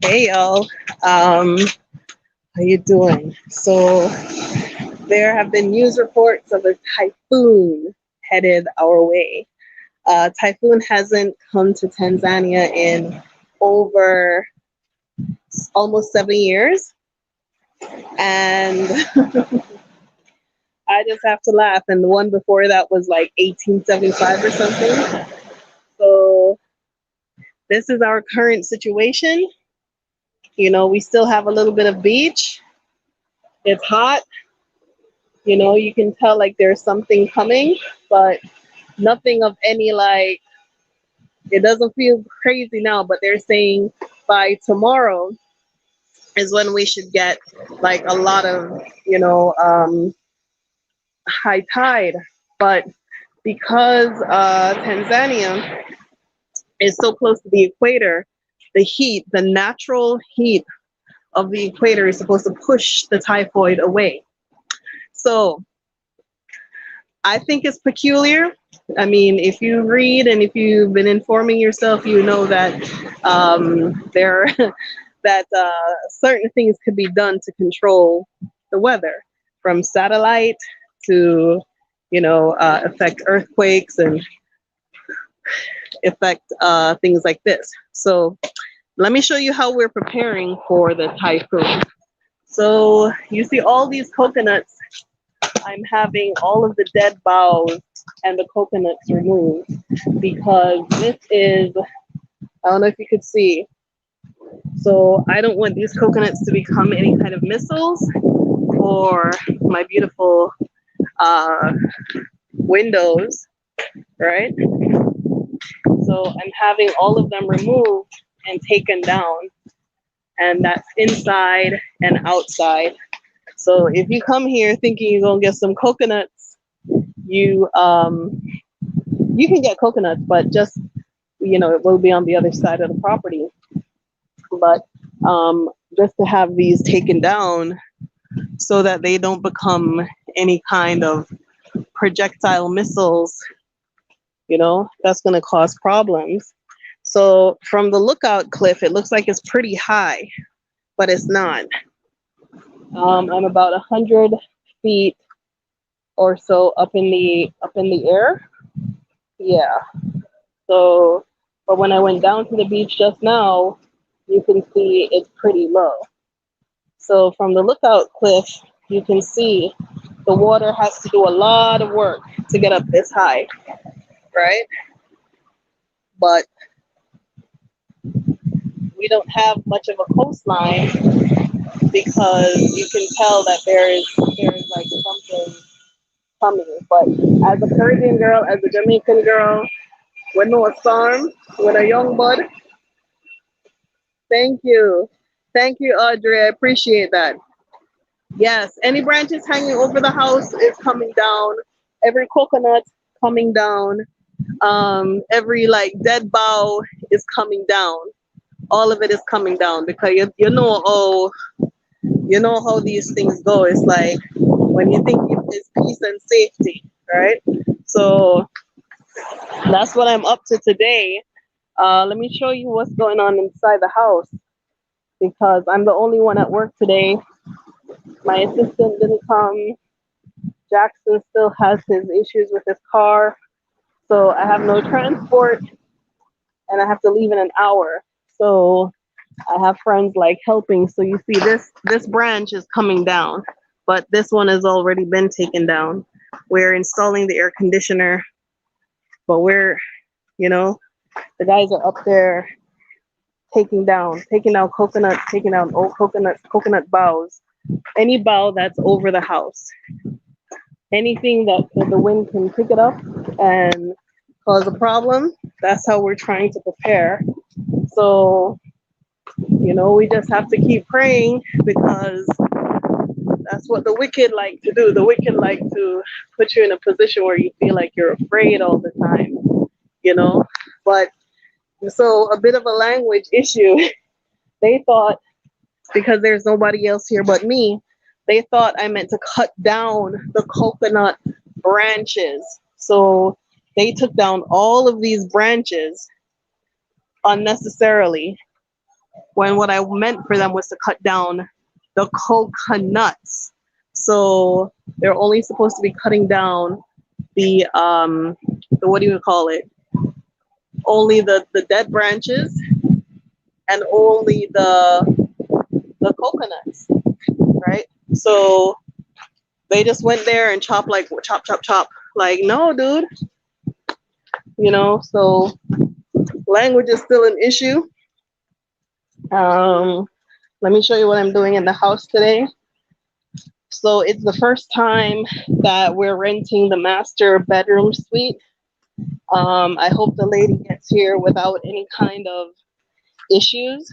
Hey y'all, how you doing? So there have been news reports of a typhoon headed our way. Typhoon hasn't come to Tanzania in over almost 7 years, and I just have to laugh. And the one before that was like 1875 or something. So this is our current situation. We still have a little bit of beach. It's hot. You can tell like there's something coming, but nothing of any like, it doesn't feel crazy now, but they're saying by tomorrow is when we should get like a lot of, high tide. But because Tanzania is so close to the equator, the heat, the natural heat of the equator is supposed to push the typhoid away. So I think it's peculiar. I mean, if you read and if you've been informing yourself, you know that there that certain things could be done to control the weather, from satellite to affect earthquakes and affect things like this. So let me show you how we're preparing for the typhoon. So you see all these coconuts. I'm having all of the dead boughs and the coconuts removed because this is, I don't know if you could see. So I don't want these coconuts to become any kind of missiles for my beautiful uh, windows, right? So I'm having all of them removed and taken down, and that's inside and outside. So if you come here thinking you're gonna get some coconuts, you you can get coconuts, but just it will be on the other side of the property. But just to have these taken down so that they don't become any kind of projectile missiles, that's going to cause problems. So from the lookout cliff, it looks like it's pretty high, but it's not. I'm about 100 feet or so up in the air. Yeah. So, but when I went down to the beach just now, you can see it's pretty low. So from the lookout cliff, you can see the water has to do a lot of work to get up this high, right? But we don't have much of a coastline because you can tell that there is like something coming. But as a Caribbean girl, as a Jamaican girl, with no storm, with a young bud, thank you. Thank you, Audrey. I appreciate that. Yes, any branches hanging over the house is coming down. Every coconut coming down. Every like dead bough is coming down. All of it is coming down because you know how these things go. It's like when you think it's peace and safety, right? So that's what I'm up to today. Let me show you what's going on inside the house because I'm the only one at work today. My assistant didn't come. Jackson still has his issues with his car. So I have no transport and I have to leave in an hour. So I have friends like helping. So you see this branch is coming down, but this one has already been taken down. We're installing the air conditioner, but you know, the guys are up there taking down coconuts, taking down old coconut boughs, any bough that's over the house, anything that the wind can pick it up and cause a problem. That's how we're trying to prepare. So, we just have to keep praying because that's what the wicked like to do. The wicked like to put you in a position where you feel like you're afraid all the time, you know. But so a bit of a language issue. They thought because there's nobody else here but me, they thought I meant to cut down the coconut branches. So they took down all of these branches unnecessarily when what I meant for them was to cut down the coconuts. So they're only supposed to be cutting down the what do you call it? Only the dead branches and only the coconuts, right? So they just went there and chopped like chop chop chop. Like no, dude. You know, so language is still an issue. Let me show you what I'm doing in the house today. So it's the first time that we're renting the master bedroom suite. I hope the lady gets here without any kind of issues.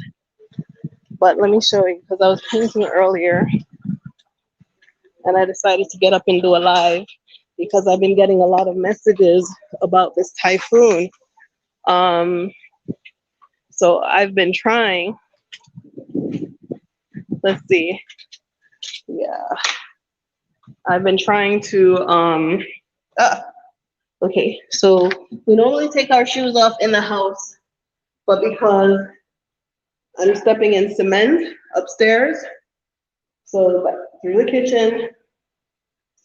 But let me show you because I was painting earlier and I decided to get up and do a live because I've been getting a lot of messages about this typhoon. So I've been trying. Let's see. Yeah. I've been trying to okay, so we normally take our shoes off in the house, but because I'm stepping in cement upstairs, so through the kitchen,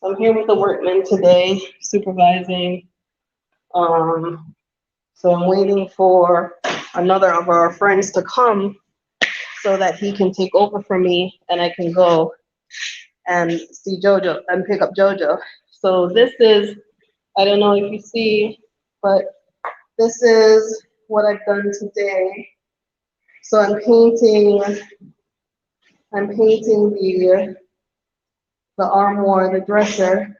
I'm here with the workmen today, supervising. So I'm waiting for another of our friends to come so that he can take over for me and I can go and see Jojo and pick up Jojo. So this is, I don't know if you see, but this is what I've done today. So I'm painting the armoire, the dresser,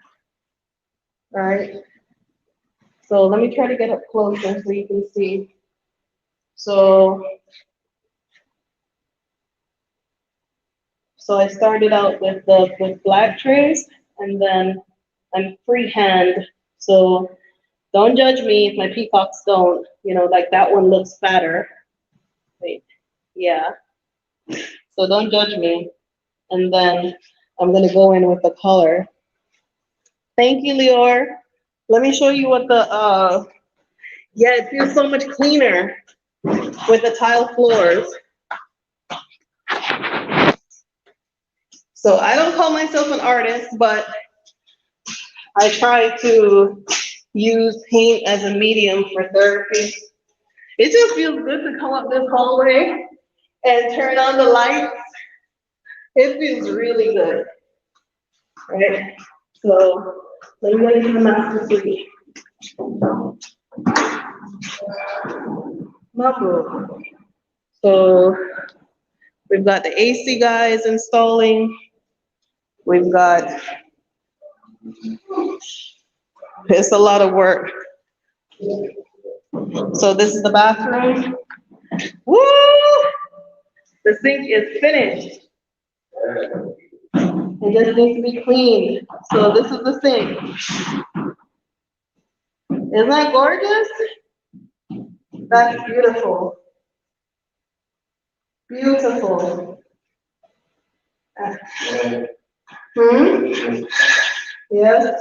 right? So let me try to get up closer so you can see. So I started out with black trays, and then I'm freehand. So don't judge me if my peacocks don't, you know, like that one looks fatter. Wait, yeah. So don't judge me. And then I'm gonna go in with the color. Thank you, Lior. Let me show you what yeah, it feels so much cleaner with the tile floors. So I don't call myself an artist, but I try to use paint as a medium for therapy. It just feels good to come up this hallway and turn on the lights. It feels really good, right? So let me get into the master suite. So we've got the AC guys installing. We've got, it's a lot of work. So this is the bathroom. Woo! The sink is finished. It just needs to be cleaned. So this is the sink. Isn't that gorgeous? That's beautiful. Beautiful. Yes.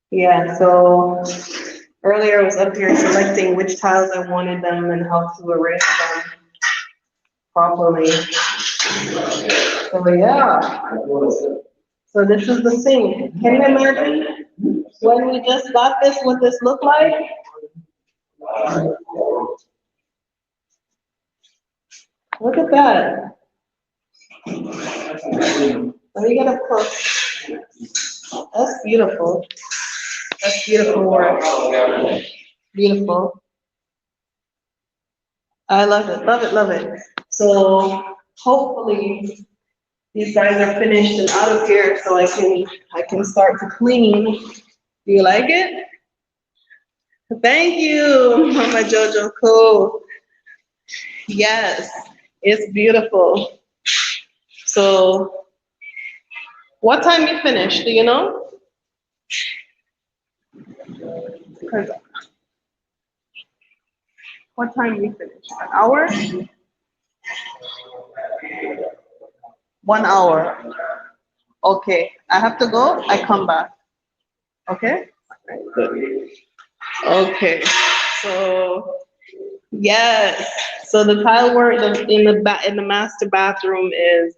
Yeah, so earlier I was up here selecting which tiles I wanted them and how to arrange them properly. So yeah. So this is the sink. Can you imagine when we just got this, what this looked like? Look at that. Let me get up close. That's beautiful. That's beautiful work. Beautiful. I love it, love it, love it. So hopefully these guys are finished and out of here so I can start to clean. Do you like it? Thank you, Mama Jojo. Cool. Yes, it's beautiful. So what time you finish? Do you know? What time we finish? An hour? 1 hour. Okay, I have to go. I come back. Okay? Okay. So Yes. So the tile work in the master bathroom is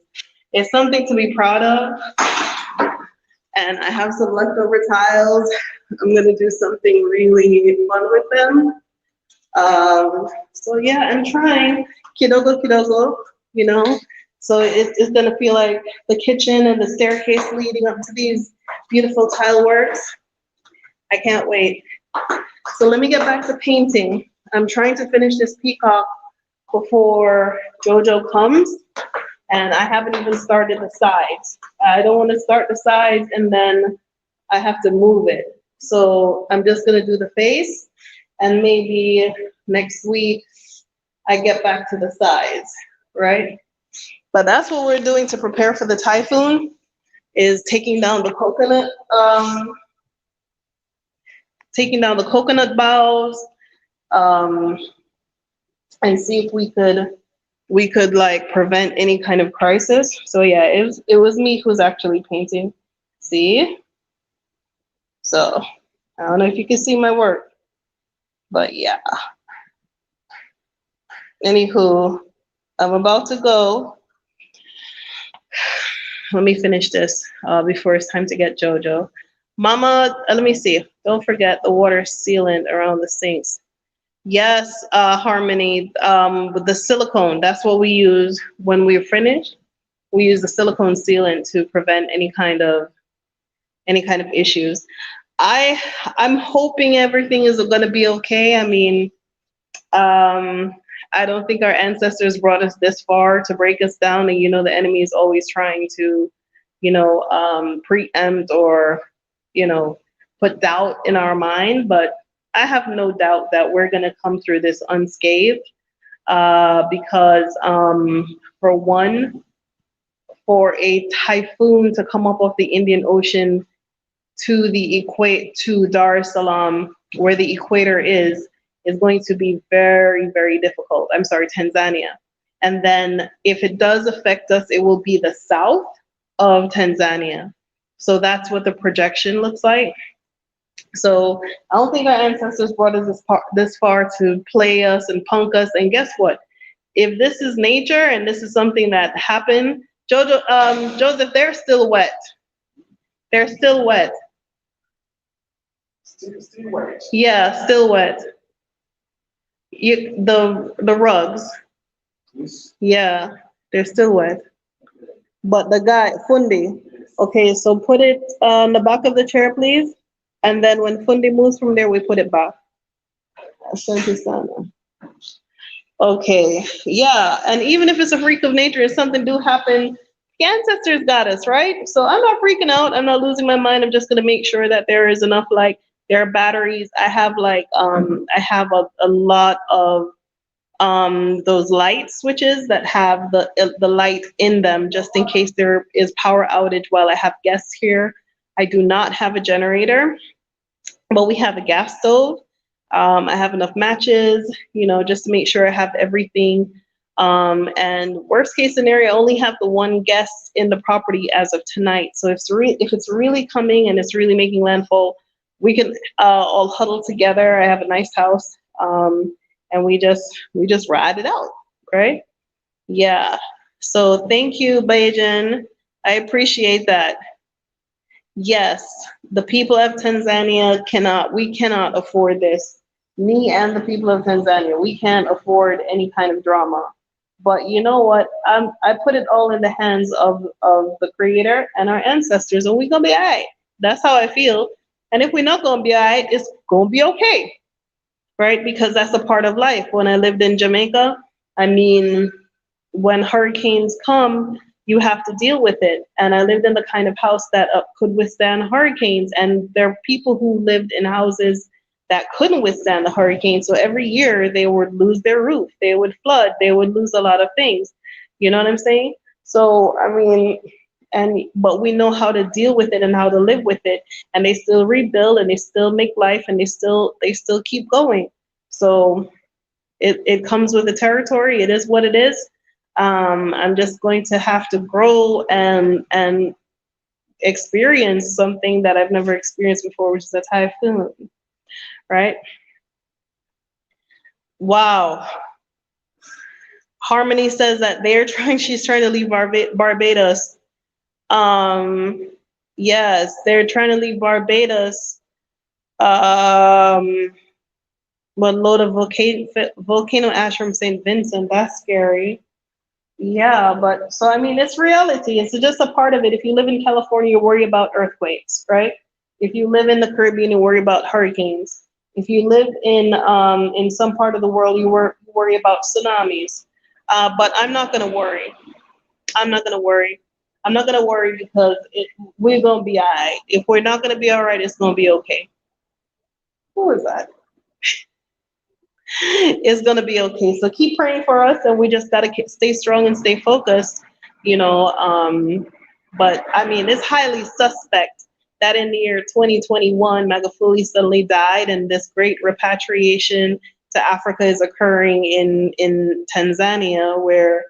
something to be proud of. And I have some leftover tiles. I'm gonna do something really fun with them. So yeah, I'm trying. Kidogo kidogo, you know. So it's gonna feel like the kitchen and the staircase leading up to these beautiful tile works. I can't wait. So let me get back to painting. I'm trying to finish this peacock before Jojo comes, and I haven't even started the sides. I don't want to start the sides and then I have to move it. So I'm just gonna do the face, and maybe next week I get back to the sides, right? But that's what we're doing to prepare for the typhoon, is taking down the coconut boughs, um, and see if we could like prevent any kind of crisis. So yeah, it was me who's actually painting. See? So I don't know if you can see my work, but yeah. Anywho, I'm about to go. Let me finish this before it's time to get Jojo. Mama, let me see. Don't forget the water sealant around the sinks. Yes, Harmony, with the silicone, that's what we use when we're finished. We use the silicone sealant to prevent any kind of issues. I I'm hoping everything is going to be okay. I mean, um, I don't think our ancestors brought us this far to break us down, and the enemy is always trying to, preempt or, you know, put doubt in our mind. But I have no doubt that we're going to come through this unscathed, because, for one, for a typhoon to come up off the Indian Ocean to Dar es Salaam, where the equator is going to be very, very difficult. I'm sorry, Tanzania. And then if it does affect us, it will be the south of Tanzania. So that's what the projection looks like. So I don't think our ancestors brought us this far to play us and punk us. And guess what? If this is nature and this is something that happened, Joseph, they're still wet. They're still wet. Still wet. Yeah, still wet. The rugs. Yes. Yeah, they're still wet. But the guy, Fundi, okay, so put it on the back of the chair, please. And then when Fundi moves from there, we put it back. Asante sana. Okay, yeah, and even if it's a freak of nature and something do happen, the ancestors got us, right? So I'm not freaking out. I'm not losing my mind. I'm just gonna make sure that there is enough, like, there are batteries. I have I have a lot of those light switches that have the light in them, just in case there is power outage while I have guests here. I do not have a generator, but we have a gas stove. I have enough matches, just to make sure I have everything. And worst case scenario, I only have the one guest in the property as of tonight. So if it's really coming and it's really making landfall, we can all huddle together. I have a nice house, and we just ride it out, right? Yeah. So thank you, Bajan. I appreciate that. Yes, the people of Tanzania we cannot afford this. Me and the people of Tanzania, we can't afford any kind of drama. But you know what? I put it all in the hands of the creator and our ancestors, and we're gonna be all right. That's how I feel. And if we're not gonna be all right, it's gonna be okay, right? Because that's a part of life. When I lived in Jamaica, I mean, when hurricanes come, you have to deal with it. And I lived in the kind of house that could withstand hurricanes. And there are people who lived in houses that couldn't withstand the hurricane. So every year they would lose their roof, they would flood, they would lose a lot of things. You know what I'm saying? So, I mean, but we know how to deal with it and how to live with it, and they still rebuild and they still make life and they still keep going. So it comes with the territory. It is what it is. I'm just going to have to grow and experience something that I've never experienced before, which is a typhoon, right? Wow. Harmony says that she's trying to leave Barbados. Um, yes, they're trying to leave Barbados. Um, but load of volcano ash from St. Vincent. That's scary. Yeah, but so I mean, it's reality. It's just a part of it. If you live in California, you worry about earthquakes, right? If you live in the Caribbean, you worry about hurricanes. If you live in some part of the world, you worry about tsunamis. But I'm not gonna worry. I'm not gonna worry. I'm not gonna worry because we're gonna be alright. If we're not gonna be alright, it's gonna be okay. Who is that? It's gonna be okay. So keep praying for us, and we just gotta stay strong and stay focused. You know, but I mean, it's highly suspect that in the year 2021, Magufuli suddenly died, and this great repatriation to Africa is occurring in Tanzania, where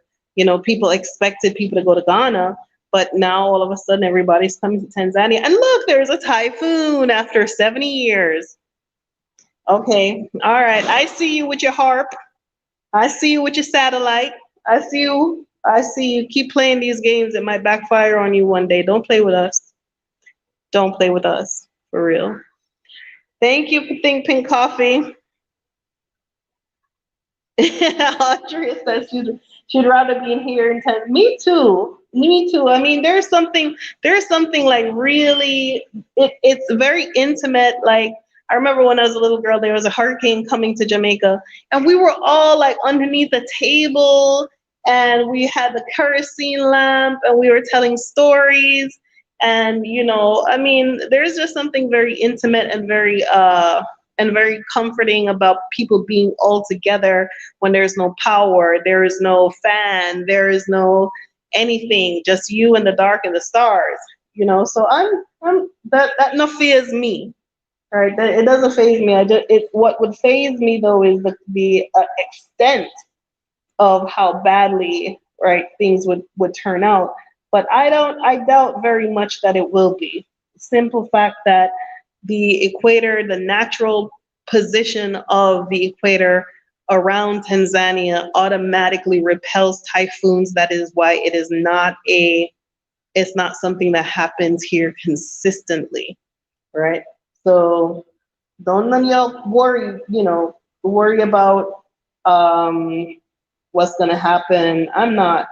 people expected people to go to Ghana, but now all of a sudden everybody's coming to Tanzania. And look, there's a typhoon after 70 years. Okay, all right. I see you with your harp. I see you with your satellite. I see you. I see you. Keep playing these games. It might backfire on you one day. Don't play with us. Don't play with us. For real. Thank you for Think Pink Coffee. Audrey says she'd rather be in here in ten. Me too. Me too. I mean, there's something like really it's very intimate. Like I remember when I was a little girl, there was a hurricane coming to Jamaica, and we were all like underneath the table, and we had the kerosene lamp, and we were telling stories. And I mean, there's just something very intimate and very comforting about people being all together when there's no power, there is no fan, there is no anything, just you and the dark and the stars. So I'm that no fears me. Right? It doesn't phase me. What would phase me though is the extent of how badly, right, things would turn out. But I doubt very much that it will be. Simple fact that the equator, the natural position of the equator around Tanzania automatically repels typhoons. That is why it's not something that happens here consistently, right? So don't none of y'all worry about what's gonna happen. I'm not,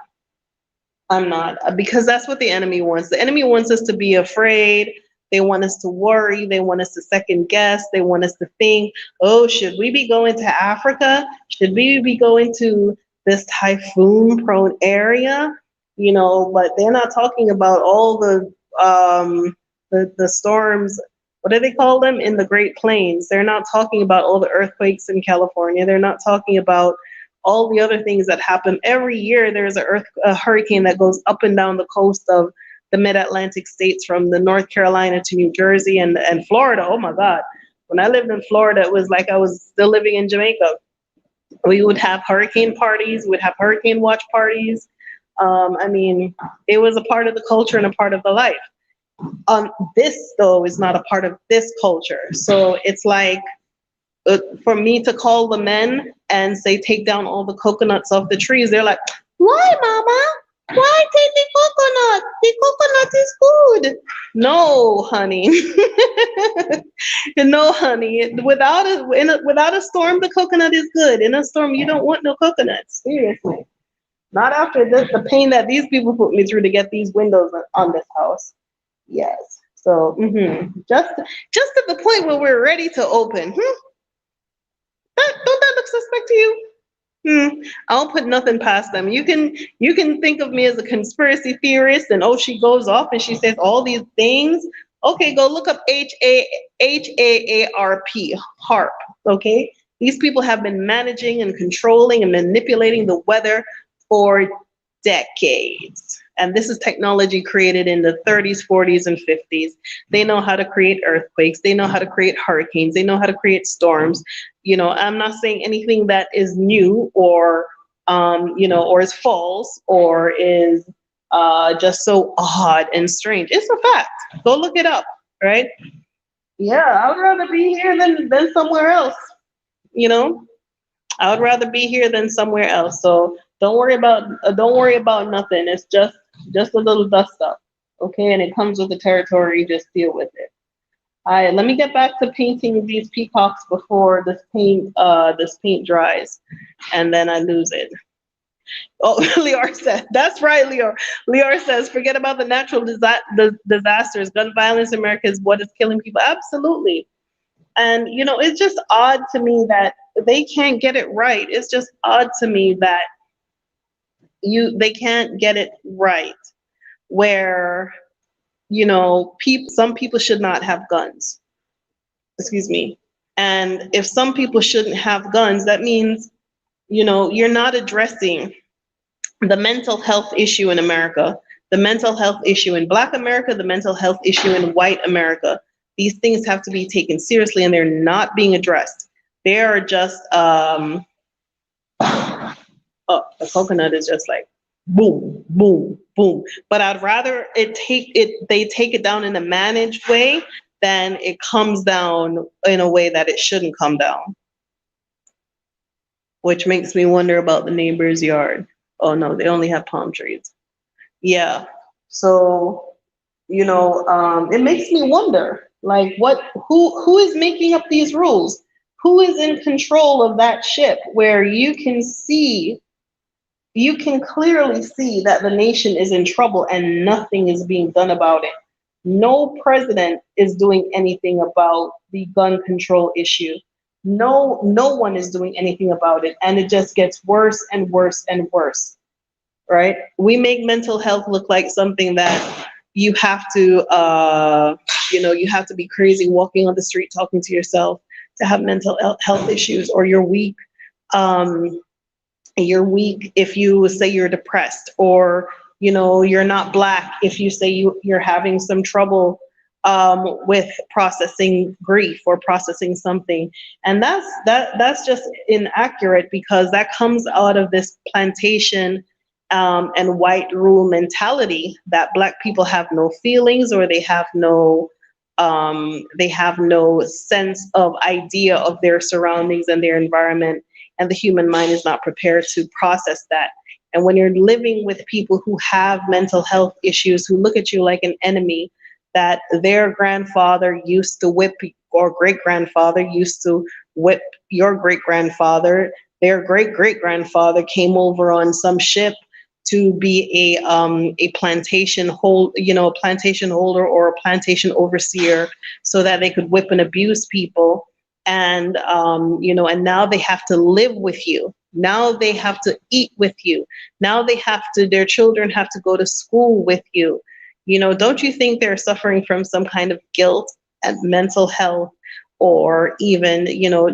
because that's what the enemy wants. The enemy wants us to be afraid. They want us to worry. They want us to second guess. They want us to think, oh, should we be going to Africa? Should we be going to this typhoon prone area? But they're not talking about all the storms. What do they call them in the Great Plains? They're not talking about all the earthquakes in California. They're not talking about all the other things that happen. Every year there's a hurricane that goes up and down the coast of the mid-Atlantic states, from the North Carolina to New Jersey and Florida. Oh my God. When I lived in Florida, it was like I was still living in Jamaica. We would have hurricane parties, we'd have hurricane watch parties. I mean, it was a part of the culture and a part of the life. This, though, is not a part of this culture. So it's like, for me to call the men and say, take down all the coconuts off the trees, they're like, why, mama? Why take the coconut? The coconut is good. No, honey. No, honey. Without a storm, the coconut is good. In a storm, you don't want no coconuts. Seriously. Not after the pain that these people put me through to get these windows on this house. Yes. So just at the point where we're ready to open. Don't that look suspect to you? I don't put nothing past them. You can think of me as a conspiracy theorist, and oh, she goes off and she says all these things. Okay, go look up HAARP, HARP. Okay, these people have been managing and controlling and manipulating the weather for decades. And this is technology created in the 30s, 40s, and 50s. They know how to create earthquakes. They know how to create hurricanes. They know how to create storms. I'm not saying anything that is new or is false or is just so odd and strange. It's a fact. Go look it up, right? Yeah, I would rather be here than somewhere else, you know? I would rather be here than somewhere else. So don't worry about nothing. It's just a little dust up, okay? And it comes with the territory. Just deal with it. All right, let me get back to painting these peacocks before this paint dries, and then I lose it. Oh, Lior said, that's right, Lior. Lior says, forget about the natural disasters. Gun violence in America is what is killing people. Absolutely. And, it's just odd to me that they can't get it right. It's just odd to me that they can't get it right where, some people should not have guns. Excuse me. And if some people shouldn't have guns, that means, you're not addressing the mental health issue in America, the mental health issue in Black America, the mental health issue in white America. These things have to be taken seriously, and they're not being addressed. They are just, oh, the coconut is just like boom, boom, boom. But I'd rather they take it down in a managed way than it comes down in a way that it shouldn't come down. Which makes me wonder about the neighbor's yard. Oh no, they only have palm trees. Yeah. So, it makes me wonder, like, who is making up these rules? Who is in control of that ship where you can clearly see that the nation is in trouble and nothing is being done about it? No president is doing anything about the gun control issue. No one is doing anything about it, and it just gets worse and worse and worse. Right? We make mental health look like something that you have to, you have to be crazy walking on the street talking to yourself to have mental health issues, or you're weak. You're weak if you say you're depressed, or you're not Black if you say you're having some trouble with processing grief or processing something. And that's just inaccurate, because that comes out of this plantation and white rule mentality that Black people have no feelings, or they have no sense of idea of their surroundings and their environment, and the human mind is not prepared to process that. And when you're living with people who have mental health issues, who look at you like an enemy, that their grandfather used to whip, or great-grandfather used to whip your great-grandfather, their great-great-grandfather came over on some ship to be a plantation plantation holder or a plantation overseer, so that they could whip and abuse people. And and now they have to live with you. Now they have to eat with you. Now their children have to go to school with you. Don't you think they're suffering from some kind of guilt and mental health, or even,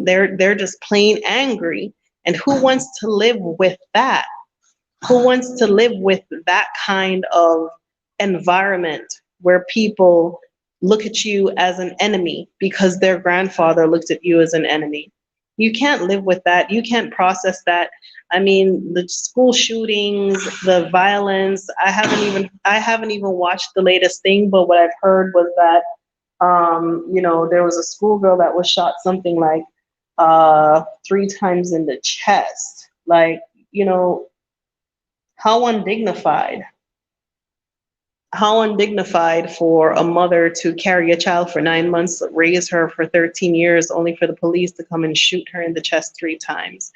they're just plain angry? And who wants to live with that? Who wants to live with that kind of environment where people look at you as an enemy because their grandfather looked at you as an enemy? You can't live with that. You can't process that. I mean, the school shootings, the violence. I haven't even watched the latest thing, but what I've heard was that there was a schoolgirl that was shot something like 3 times in the chest. Like, how undignified. How undignified for a mother to carry a child for 9 months, raise her for 13 years, only for the police to come and shoot her in the chest 3 times.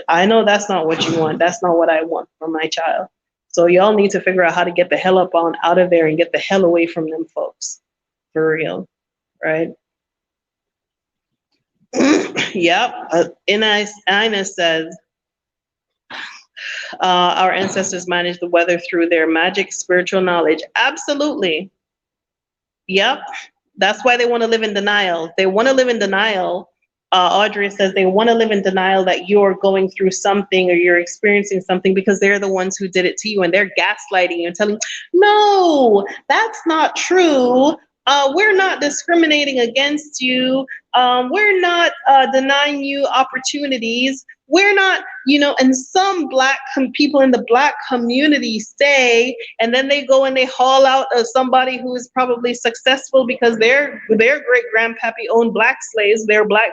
I know that's not what you want. That's not what I want for my child. So y'all need to figure out how to get the hell up on out of there and get the hell away from them folks. For real, right? Yep. Ina says, our ancestors managed the weather through their magic, spiritual knowledge. Absolutely. Yep. That's why they want to live in denial. They want to live in denial. Audrey says they want to live in denial that you're going through something or you're experiencing something, because they're the ones who did it to you, and they're gaslighting you and telling, no, that's not true. We're not discriminating against you. We're not denying you opportunities. We're not, and some Black people in the Black community say, and then they go and they haul out somebody who is probably successful because their great grandpappy owned Black slaves. Their great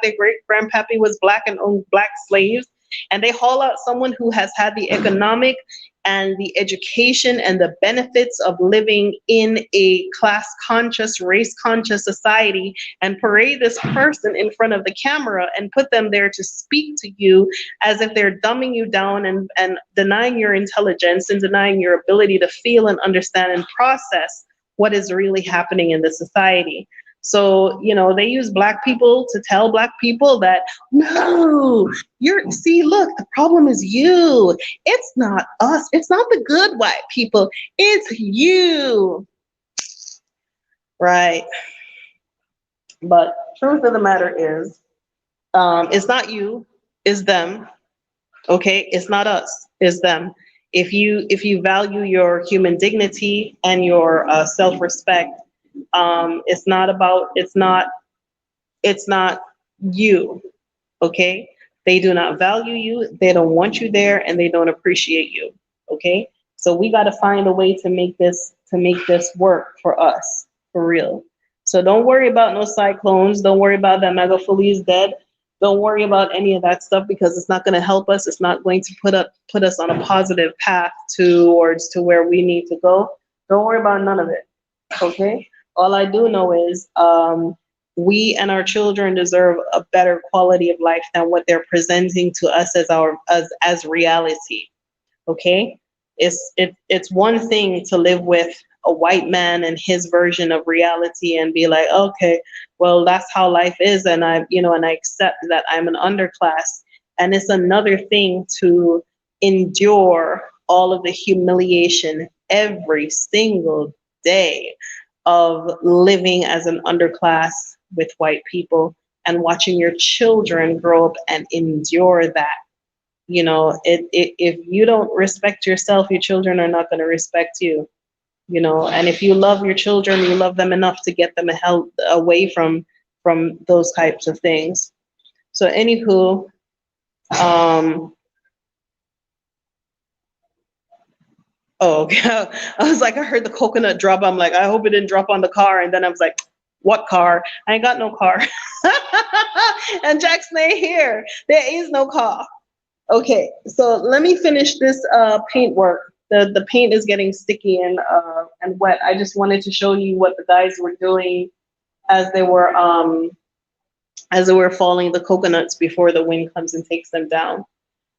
grandpappy was Black and owned Black slaves. And they haul out someone who has had the economic and the education and the benefits of living in a class conscious, race conscious society, and parade this person in front of the camera and put them there to speak to you as if they're dumbing you down and denying your intelligence and denying your ability to feel and understand and process what is really happening in the society. So, they use Black people to tell Black people that, no, see, look, the problem is you. It's not us. It's not the good white people. It's you. Right. But truth of the matter is, it's not you, it's them. Okay, it's not us, it's them. If you value your human dignity and your self-respect, it's not you. Okay, they do not value you, they don't want you there, and they don't appreciate you. Okay, so we got to find a way to make this work for us, for real. So don't worry about no cyclones, don't worry about that megaphily is dead, don't worry about any of that stuff, because it's not going to help us. It's not going to put us on a positive path towards to where we need to go. Don't worry about none of it. Okay, all I do know is we and our children deserve a better quality of life than what they're presenting to us as reality. Okay, it's one thing to live with a white man and his version of reality and be like, okay, well, that's how life is, and I accept that I'm an underclass. And it's another thing to endure all of the humiliation every single day of living as an underclass with white people and watching your children grow up and endure that. If you don't respect yourself, your children are not going to respect you. And if you love your children, you love them enough to get them held away from those types of things. So anywho, oh, I was like, I heard the coconut drop. I'm like, I hope it didn't drop on the car. And then I was like, what car? I ain't got no car. And Jackson ain't here. There is no car. Okay, so let me finish this paint work. The paint is getting sticky and wet. I just wanted to show you what the guys were doing as they were falling the coconuts before the wind comes and takes them down.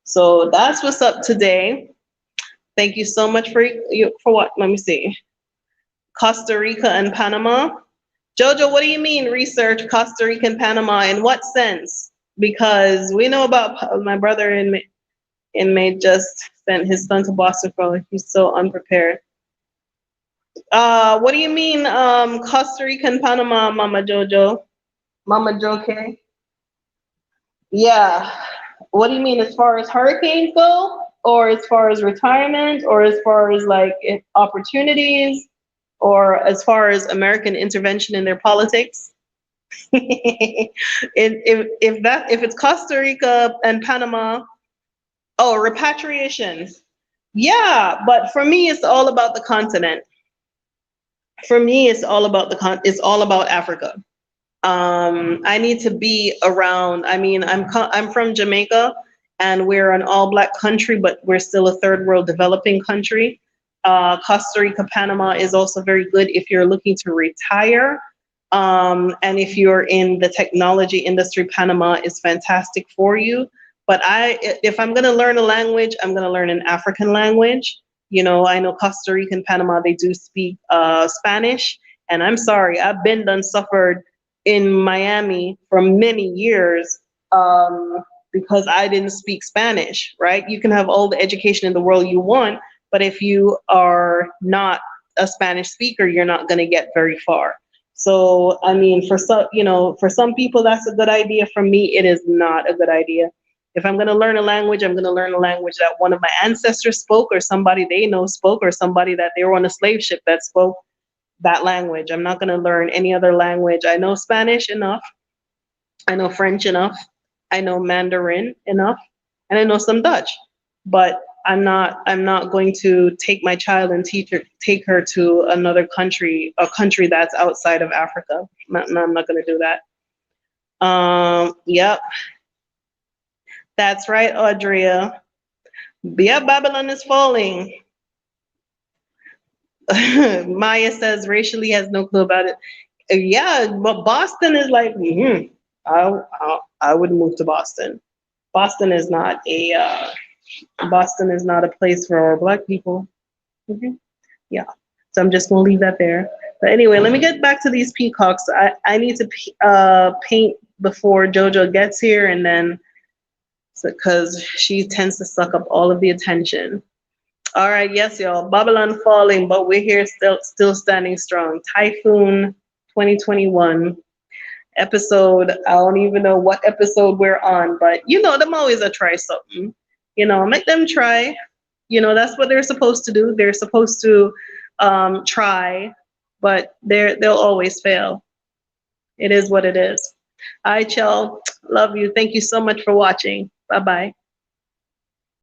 So that's what's up today. Thank you so much for what? Let me see. Costa Rica and Panama. Jojo, what do you mean research Costa Rica and Panama? In what sense? Because we know about my brother in May just sent his son to Boston for, he's so unprepared. What do you mean Costa Rica and Panama, Mama Jojo? Mama Joke? Yeah. What do you mean as far as hurricanes go? Or as far as retirement? Or as far as like opportunities? Or as far as American intervention in their politics? if it's Costa Rica and Panama, oh, repatriation. Yeah, but for me, it's all about the continent. For me, it's all about it's all about Africa. I need to be around. I mean, I'm from Jamaica, and we're an all-black country, but we're still a third world developing country. Costa Rica, Panama is also very good if you're looking to retire. And if you're in the technology industry, Panama is fantastic for you. But if I'm going to learn a language, I'm going to learn an African language. I know Costa Rica and Panama, they do speak Spanish. And I'm sorry, I've been done suffered in Miami for many years because I didn't speak Spanish, right? You can have all the education in the world you want, but if you are not a Spanish speaker, you're not going to get very far. So, I mean, for some people, that's a good idea. For me, it is not a good idea. If I'm going to learn a language, I'm going to learn a language that one of my ancestors spoke, or somebody they know spoke, or somebody that they were on a slave ship that spoke that language. I'm not going to learn any other language. I know Spanish enough. I know French enough. I know Mandarin enough. And I know some Dutch. But I'm not going to take my child and take her to another country, a country that's outside of Africa. I'm not going to do that. Yep. That's right, Audria. Yeah, Babylon is falling. Maya says racially has no clue about it. Yeah, but Boston is like, I would move to Boston. Boston is not a Boston is not a place for Black people. Mhm. Yeah, so I'm just gonna leave that there. But anyway, let me get back to these peacocks. I need to paint before JoJo gets here, and then because she tends to suck up all of the attention. All right, yes, y'all. Babylon falling, but we're here still standing strong. Typhoon 2021 episode. I don't even know what episode we're on, but you know them always a try something. You know, make them try. You know, that's what they're supposed to do. They're supposed to try, but they'll always fail. It is what it is. All right, y'all. Love you. Thank you so much for watching. Bye bye.